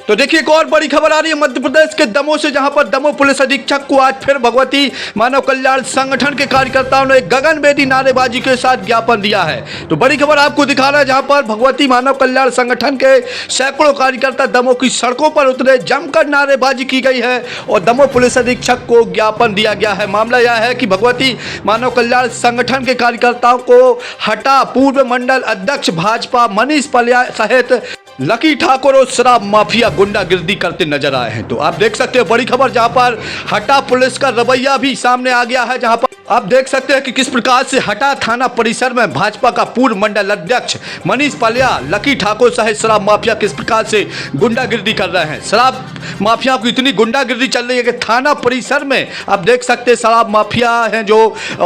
तो देखिए एक और बड़ी खबर आ रही है मध्य प्रदेश के दमोह से, जहां पर दमोह पुलिस अधीक्षक को आज फिर भगवती मानव कल्याण संगठन के कार्यकर्ताओं ने गगनभेदी नारेबाजी के साथ ज्ञापन दिया है। तो बड़ी खबर आपको दिखा रहा है, जहां पर भगवती मानव कल्याण संगठन के सैकड़ों कार्यकर्ता दमोह की सड़कों पर उतरे, जमकर नारेबाजी की गई है और दमोह पुलिस अधीक्षक को ज्ञापन दिया गया है। मामला यह है कि भगवती मानव कल्याण संगठन के कार्यकर्ताओं को हटा पूर्व मंडल अध्यक्ष भाजपा मनीष पलिया सहित लकी ठाकुर और शराब माफिया गुंडागिर्दी करते नजर आए हैं। तो आप देख सकते हो बड़ी खबर, जहां पर हटा पुलिस का रवैया भी सामने आ गया है, जहां पर आप देख सकते हैं कि किस प्रकार से हटा थाना परिसर में भाजपा का पूर्व मंडल अध्यक्ष मनीष पलिया, लकी ठाकुर सहित शराब माफिया किस प्रकार से गुंडागिर्दी कर रहे हैं। शराब माफिया को इतनी गुंडागिर्दी चल रही है कि थाना परिसर में आप देख सकते हैं शराब माफिया हैं जो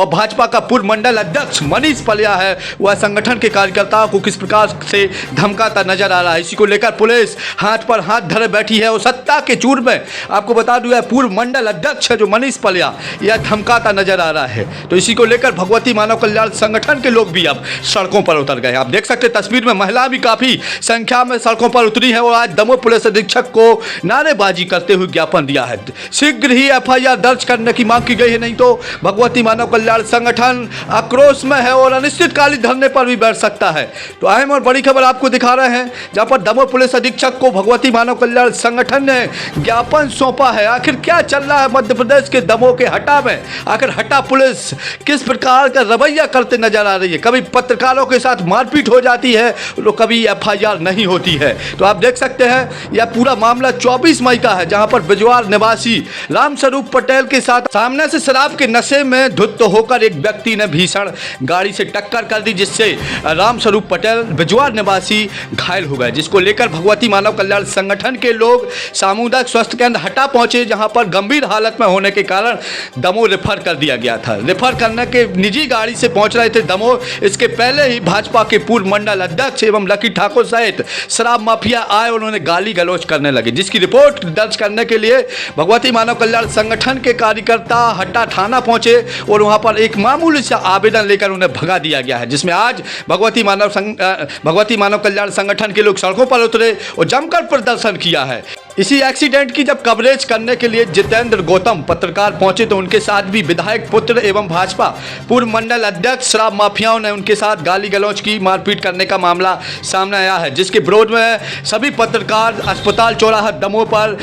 भाजपा का पूर्व मंडल अध्यक्ष मनीष पलिया है, वह संगठन के कार्यकर्ताओं को किस प्रकार से धमकाता नजर आ रहा है। इसी को लेकर पुलिस हाथ पर हाथ धरे बैठी है और सत्ता के चूर में आपको बता दूं पूर्व मंडल अध्यक्ष है जो मनीष पलिया, यह धमकाता नजर आ रहा है। तो इसी को लेकर भगवती मानव कल्याण संगठन के लोग भी अब सड़कों पर उतर गए। आप देख सकते हैं तस्वीर में महिला भी काफी संख्या में सड़कों पर उतरी है और आज दमोह पुलिस अधीक्षक को नारेबाजी करते हुए ज्ञापन दिया है। शीघ्र ही एफआईआर दर्ज करने की मांग की गई है, नहीं तो भगवती मानव कल्याण संगठन आक्रोश में है और अनिश्चितकालीन धरने पर भी बैठ सकता है। तो अहम और बड़ी खबर आपको दिखा रहे हैं, जहां पर दमोह पुलिस अधीक्षक को भगवती मानव कल्याण संगठन ने ज्ञापन सौंपा है। आखिर क्या चल रहा है मध्य प्रदेश के दमोह के हटा में, आखिर हटा पुलिस किस प्रकार का रवैया करते नजर आ रही है। कभी पत्रकारों के साथ मारपीट हो जाती है तो कभी एफआईआर नहीं होती है। तो आप देख सकते हैं यह पूरा मामला 24 मई का है, जहां पर बिजवार निवासी रामस्वरूप पटेल के साथ सामने से शराब के नशे में धुत होकर एक व्यक्ति ने भीषण गाड़ी से टक्कर कर दी, जिससे रामस्वरूप पटेल बिजवार निवासी घायल हो गए, जिसको लेकर भगवती मानव कल्याण संगठन के लोग सामुदायिक स्वास्थ्य केंद्र हटा पहुंचे, जहां पर गंभीर हालत में होने के कारण दमोह रेफर कर दिया गया था। रेफर करने के निजी गाड़ी से पहुंच रहे थे दमोह। इसके पहले ही भाजपा के पूर्व मंडल अध्यक्ष एवं लकी ठाकुर सहित शराब माफिया आए, उन्होंने गाली गलौज करने लगे, जिसकी रिपोर्ट दर्ज करने के लिए भगवती मानव कल्याण संगठन के कार्यकर्ता हट्टा थाना पहुंचे और वहां पर एक मामूली सा आवेदन लेकर उन्हें भगा दिया गया है, जिसमें आज भगवती मानव कल्याण संगठन के लोग सड़कों पर उतरे और जमकर प्रदर्शन किया है। इसी एक्सीडेंट की जब कवरेज करने के लिए जितेंद्र गौतम पत्रकार पहुंचे तो उनके साथ भी विधायक पुत्र एवं भाजपा पूर्व मंडल अध्यक्ष शराब माफियाओं ने उनके साथ गाली गलौज की, मारपीट करने का मामला सामने आया है, जिसके विरोध में सभी पत्रकार अस्पताल चौराहा दमोह पर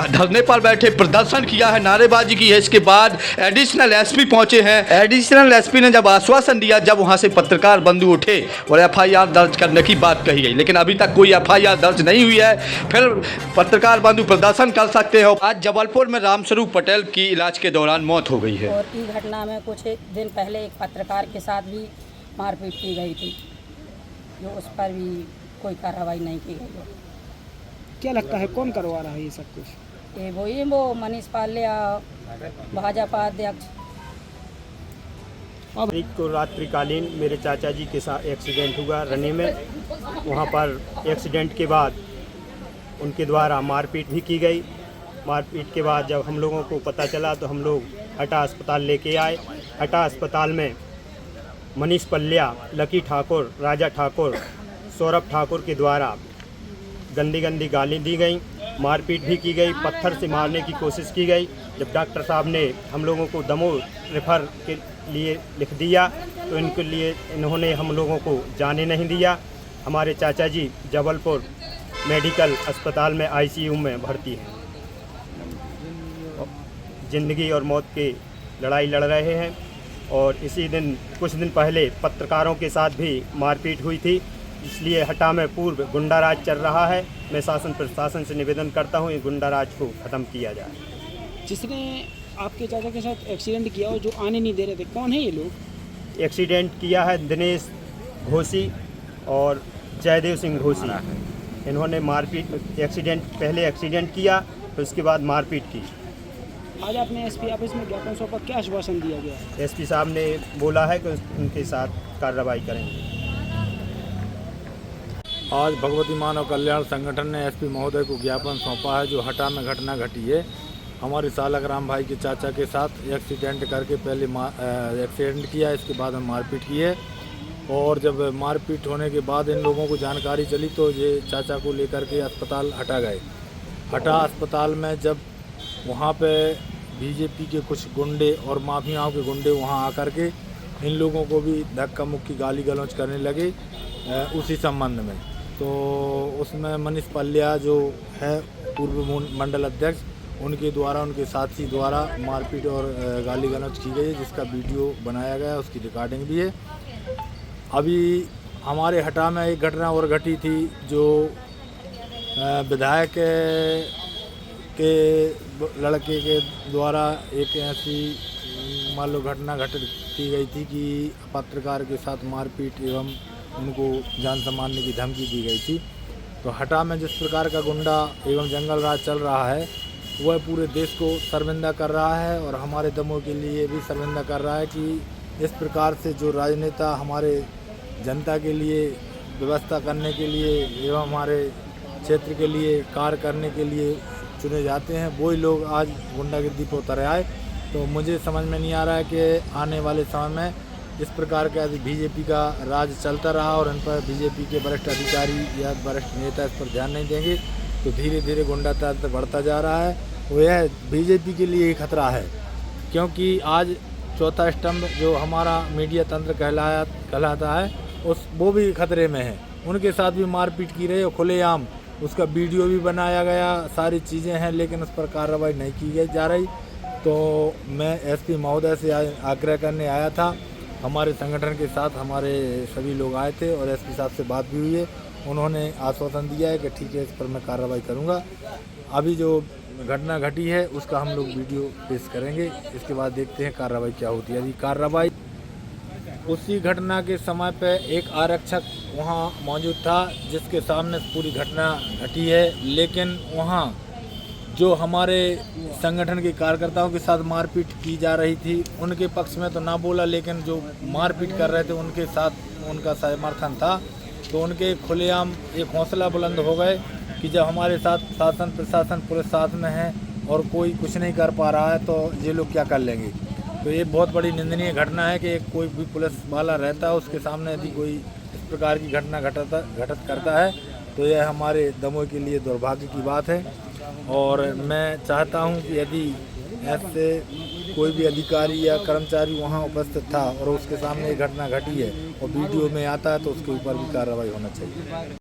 धरने पर बैठे प्रदर्शन किया है, नारेबाजी की है। इसके बाद एडिशनल एसपी पहुंचे हैं। एडिशनल एसपी ने जब आश्वासन दिया, जब वहां से पत्रकार बंधु उठे और एफआईआर दर्ज करने की बात कही गई, लेकिन अभी तक कोई एफआईआर दर्ज नहीं हुई है। फिर पत्रकार बंधु प्रदर्शन कर सकते हो। आज जबलपुर में रामस्वरूप पटेल की इलाज के दौरान मौत हो गई है और इस घटना में कुछ दिन पहले एक पत्रकार के साथ भी मारपीट की गई थी, जो उस पर भी कोई कार्रवाई नहीं की गई है। क्या लगता है कौन करवा रहा है ये सब कुछ? ये वो मनीष पलिया, भाजपा अध्यक्ष। अब को रात्रिकालीन मेरे चाचा जी के साथ एक्सीडेंट हुआ रनी में। वहाँ पर एक्सीडेंट के बाद उनके द्वारा मारपीट भी की गई। मारपीट के बाद जब हम लोगों को पता चला तो हम लोग हटा अस्पताल लेके आए। हटा अस्पताल में मनीष पलिया, लकी ठाकुर, राजा ठाकुर, सौरभ ठाकुर के द्वारा गंदी गंदी गाली दी गई, मारपीट भी की गई, पत्थर से मारने की कोशिश की गई। जब डॉक्टर साहब ने हम लोगों को दमोह रेफर के लिए लिख दिया तो इनके लिए इन्होंने हम लोगों को जाने नहीं दिया। हमारे चाचा जी जबलपुर मेडिकल अस्पताल में आईसीयू में भर्ती हैं, ज़िंदगी और मौत की लड़ाई लड़ रहे हैं। और इसी दिन कुछ दिन पहले पत्रकारों के साथ भी मारपीट हुई थी, इसलिए हटा में पूर्व गुंडाराज चल रहा है। मैं शासन प्रशासन से निवेदन करता हूँ ये गुंडाराज को ख़त्म किया जाए। जिसने आपके चाचा के साथ एक्सीडेंट किया और जो आने नहीं दे रहे थे, कौन है ये लोग? एक्सीडेंट किया है दिनेश घोसी और जयदेव सिंह घोसी। इन्होंने मारपीट पहले एक्सीडेंट किया तो उसके बाद मारपीट की। आज आपने एसपी ऑफिस में ज्ञापन सौंपा, क्या आश्वासन दिया गया? एसपी साहब ने बोला है कि उनके साथ कार्रवाई करेंगे। आज भगवती मानव कल्याण संगठन ने एसपी महोदय को ज्ञापन सौंपा है, जो हटा में घटना घटी है। हमारे सालक राम भाई के चाचा के साथ एक्सीडेंट करके पहले एक्सीडेंट किया, इसके बाद हम मारपीट की है। और जब मारपीट होने के बाद इन लोगों को जानकारी चली तो ये चाचा को लेकर के अस्पताल हटा गए। हटा अस्पताल में जब वहाँ पे बीजेपी के कुछ गुंडे और माफियाओं के गुंडे वहाँ आकर के इन लोगों को भी धक्का मुक्की गाली गलौज करने लगे उसी संबंध में। तो उसमें मनीष पल्या जो है पूर्व मंडल अध्यक्ष, उनके द्वारा उनके साथी द्वारा मारपीट और गाली गलौज की गई, जिसका वीडियो बनाया गया, उसकी रिकॉर्डिंग भी है। अभी हमारे हटा में एक घटना और घटी थी जो विधायक के लड़के के द्वारा एक ऐसी मान लो घटना घटित की गई थी कि पत्रकार के साथ मारपीट एवं उनको जान से मारने की धमकी दी गई थी। तो हटा में जिस प्रकार का गुंडा एवं जंगल राज चल रहा है वह पूरे देश को शर्मिंदा कर रहा है और हमारे दमोह के लिए भी शर्मिंदा कर रहा है कि इस प्रकार से जो राजनेता हमारे जनता के लिए व्यवस्था करने के लिए एवं हमारे क्षेत्र के लिए कार्य करने के लिए चुने जाते हैं, वही लोग आज गुंडागर्दी पर उतर आए। तो मुझे समझ में नहीं आ रहा है कि आने वाले समय में इस प्रकार का यदि बीजेपी का राज चलता रहा और इन पर बीजेपी के वरिष्ठ अधिकारी या वरिष्ठ नेता इस पर ध्यान नहीं देंगे तो धीरे धीरे गुंडा तंत्र बढ़ता जा रहा है। वो यह बीजेपी के लिए ही खतरा है, क्योंकि आज चौथा स्तंभ जो हमारा मीडिया तंत्र कहलाता है वो भी खतरे में है। उनके साथ भी मारपीट की रही और खुलेआम उसका वीडियो भी बनाया गया, सारी चीज़ें हैं, लेकिन उस पर कार्रवाई नहीं की जा रही। तो मैं एसपी महोदय से आग्रह करने आया था। हमारे संगठन के साथ हमारे सभी लोग आए थे और एसपी साहब से बात भी हुई है। उन्होंने आश्वासन दिया है कि ठीक है, इस पर मैं कार्रवाई करूंगा। अभी जो घटना घटी है उसका हम लोग वीडियो पेश करेंगे, इसके बाद देखते हैं कार्रवाई क्या होती है। यदि कार्रवाई उसी घटना के समय पे एक आरक्षक वहाँ मौजूद था जिसके सामने पूरी घटना घटी है, लेकिन वहाँ जो हमारे संगठन के कार्यकर्ताओं के साथ मारपीट की जा रही थी उनके पक्ष में तो ना बोला, लेकिन जो मारपीट कर रहे थे उनके साथ उनका समर्थन था। तो उनके खुलेआम एक हौसला बुलंद हो गए कि जब हमारे साथ शासन प्रशासन पुलिस साथ में है और कोई कुछ नहीं कर पा रहा है तो ये लोग क्या कर लेंगे। तो ये बहुत बड़ी निंदनीय घटना है कि कोई भी पुलिस वाला रहता है उसके सामने यदि कोई इस प्रकार की घटना घटित करता है तो यह हमारे दमोह के लिए दुर्भाग्य की बात है। और मैं चाहता हूं कि यदि ऐसे कोई भी अधिकारी या कर्मचारी वहां उपस्थित था और उसके सामने ये घटना घटी है और वीडियो में आता है तो उसके ऊपर भी कार्रवाई होना चाहिए।